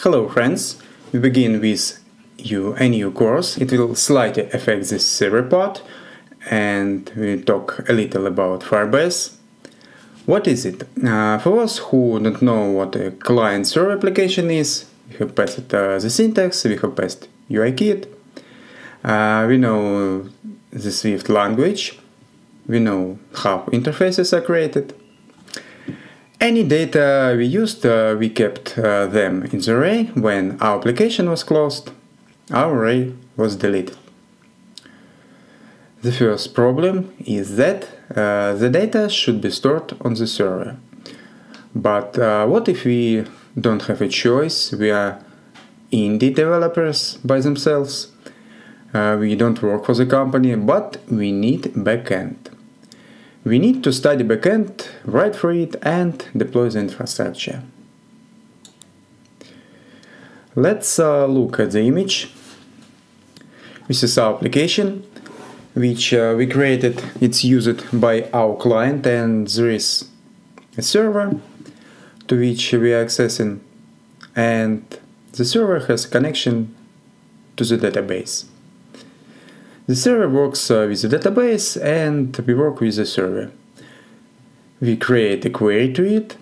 Hello friends, we begin with a new course. It will slightly affect this server part and we'll talk a little about Firebase. What is it? For those who don't know what a client-server application is, we have passed the syntax, we have passed UIKit, we know the Swift language, we know how interfaces are created. Any data we used, we kept them in the array. When our application was closed, our array was deleted. The first problem is that the data should be stored on the server. But what if we don't have a choice? We are indie developers by themselves. We don't work for the company, but we need backend. We need to study backend, write for it, and deploy the infrastructure. Let's look at the image. This is our application, which we created. It's used by our client, and there is a server to which we are accessing, and the server has a connection to the database. The server works with the database and we work with the server. We create a query to it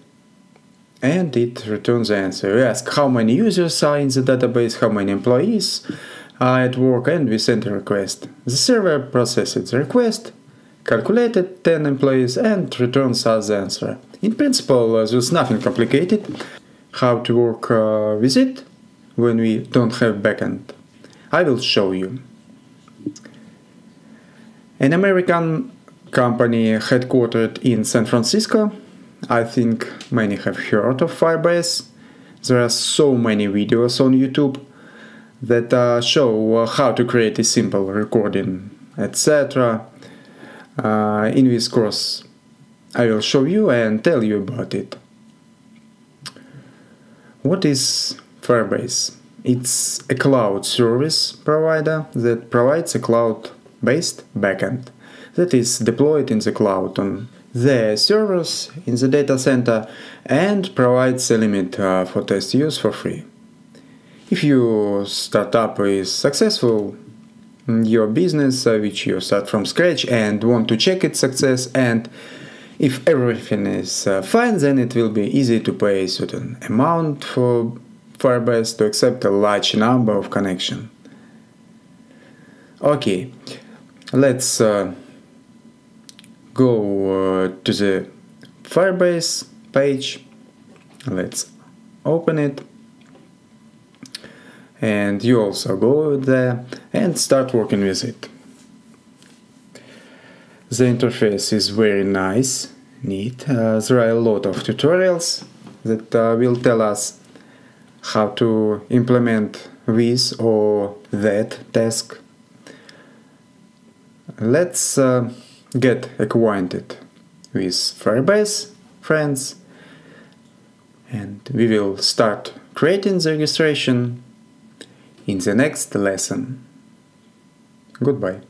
and it returns the answer. We ask how many users are in the database, how many employees are at work, and we send a request. The server processes the request, calculated 10 employees and returns us the answer. In principle, there's nothing complicated. How to work with it when we don't have backend? I will show you. An American company headquartered in San Francisco. I think many have heard of Firebase. There are so many videos on YouTube that show how to create a simple recording, etc. In this course, I will show you and tell you about it. What is Firebase? It's a cloud service provider that provides a cloud-based backend that is deployed in the cloud on the servers in the data center and provides a limit for test use for free. If your startup is successful, your business which you start from scratch and want to check its success, and if everything is fine, then it will be easy to pay a certain amount for Firebase to accept a large number of connections. Okay, let's go to the Firebase page. Let's open it. And you also go there and start working with it. The interface is very nice, neat. There are a lot of tutorials that will tell us how to implement this or that task. Let's get acquainted with Firebase, friends, and we will start creating the registration in the next lesson. Goodbye.